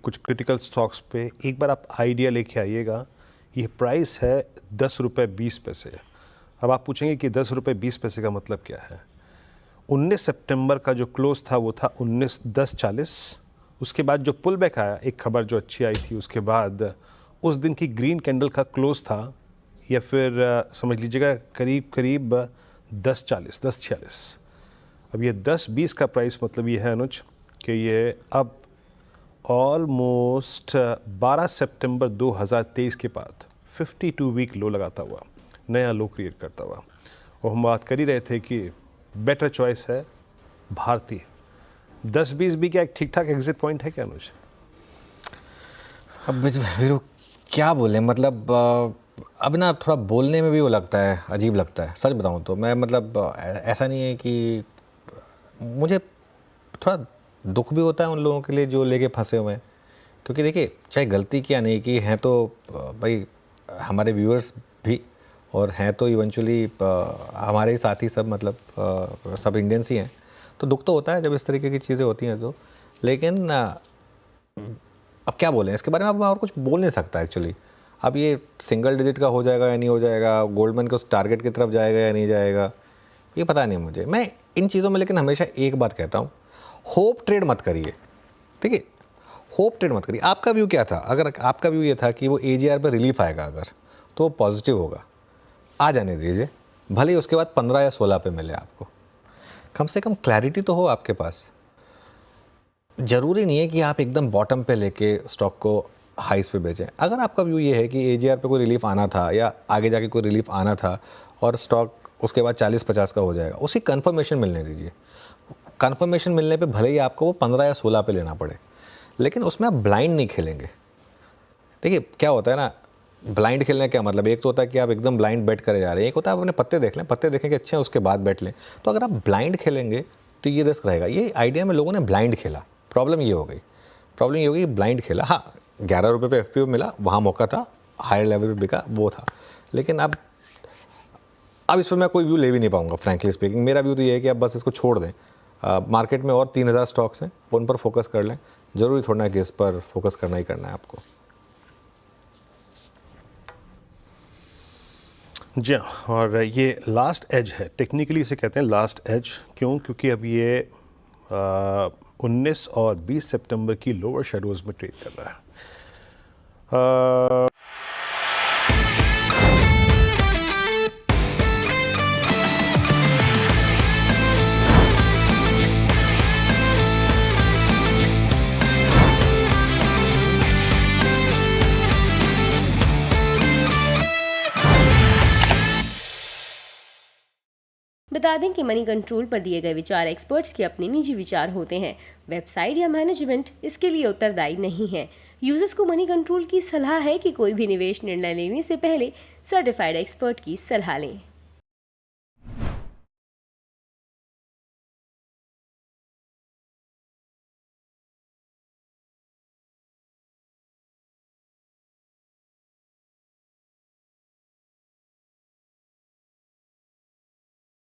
कुछ critical stocks पे एक बार आप आइडिया लेके आइएगा। ये प्राइस है 10 रुपये 20 पैसे। अब आप पूछेंगे कि 10 रुपये 20 पैसे का मतलब क्या है। 19 सितंबर का जो क्लोज था वो था 10.40। उसके बाद जो पुल बैक आया, एक खबर जो अच्छी आई थी, उसके बाद उस दिन की ग्रीन कैंडल का क्लोज था, या फिर समझ लीजिएगा करीब करीब 10.46। अब ये 10.20 का प्राइस मतलब ये है अनुज कि ये अब ऑलमोस्ट 12 सितंबर 2023 के बाद 52 वीक लो लगाता हुआ नया लो क्रिएट करता हुआ। और हम बात कर ही रहे थे कि बेटर चॉइस है भारतीय। 10-20 भी क्या एक ठीक ठाक एग्जिट पॉइंट है क्या अनुज? अब मेरे क्या बोले, मतलब अब ना थोड़ा बोलने में भी वो लगता है, अजीब लगता है सच बताऊं तो। मैं मतलब ऐसा नहीं है कि मुझे थोड़ा दुख भी होता है उन लोगों के लिए जो लेके फंसे हुए हैं, क्योंकि देखिए चाहे गलती की या नहीं की है तो भाई हमारे व्यूअर्स भी और हैं तो इवेंचुअली हमारे ही साथी सब, मतलब सब इंडियंस ही हैं। तो दुख तो होता है जब इस तरीके की चीज़ें होती हैं तो। लेकिन अब क्या बोलें इसके बारे में, अब मैं और कुछ बोल नहीं सकता एक्चुअली। अब ये सिंगल डिजिट का हो जाएगा या नहीं हो जाएगा, गोल्डमैन के उस टारगेट की तरफ जाएगा या नहीं जाएगा, ये पता नहीं मुझे। मैं इन चीज़ों में लेकिन हमेशा एक बात कहता हूँ, होप ट्रेड मत करिए, ठीक है? होप ट्रेड मत करिए। आपका व्यू क्या था? अगर आपका व्यू ये था कि वो AGR पर रिलीफ आएगा अगर, तो वो पॉजिटिव होगा, आ जाने दीजिए, भले ही उसके बाद 15 या 16 पे मिले आपको, कम से कम क्लैरिटी तो हो आपके पास। ज़रूरी नहीं है कि आप एकदम बॉटम पे लेके स्टॉक को हाइस पे बेचें। अगर आपका व्यू ये है कि AGR पे कोई रिलीफ आना था या आगे जाके कोई रिलीफ आना था और स्टॉक उसके बाद 40-50 का हो जाएगा, उसकी कंफर्मेशन मिलने दीजिए। कंफर्मेशन मिलने पे भले ही आपको वो 15 या 16 पे लेना पड़े, लेकिन उसमें आप ब्लाइंड नहीं खेलेंगे। देखिए क्या होता है ना, ब्लाइंड खेलने क्या मतलब, एक तो होता है कि आप एकदम ब्लाइंड बेट करे जा रहे हैं, एक होता है आप अपने पत्ते देख लें, पत्ते देखें कि अच्छे हैं उसके बाद बैठ लें। तो अगर आप ब्लाइंड खेलेंगे तो ये रिस्क रहेगा। ये आइडिया में लोगों ने ब्लाइंड खेला, प्रॉब्लम ये हो गई कि ब्लाइंड खेला। हाँ 11 रुपये पे FPO मिला, वहाँ मौका था, हायर लेवल पे बिका, वो था। लेकिन अब इस पर मैं कोई व्यू ले भी नहीं पाऊंगा फ्रैंकली स्पीकिंग। मेरा व्यू तो ये है कि आप बस इसको छोड़ दें। मार्केट में और 3000 स्टॉक्स हैं, उन पर फोकस कर लें। ज़रूरी थोड़ा ना कि इस पर फोकस करना ही करना है आपको। जी हाँ, और ये लास्ट एज है, टेक्निकली इसे कहते हैं लास्ट एज। क्यों? क्योंकि अब ये 19 और 20 सितंबर की लोअर शेडोज में ट्रेड कर रहा है। बता दें कि मनी कंट्रोल पर दिए गए विचार एक्सपर्ट्स के अपने निजी विचार होते हैं। वेबसाइट या मैनेजमेंट इसके लिए उत्तरदायी नहीं है। यूजर्स को मनी कंट्रोल की सलाह है कि कोई भी निवेश निर्णय लेने से पहले सर्टिफाइड एक्सपर्ट की सलाह लें।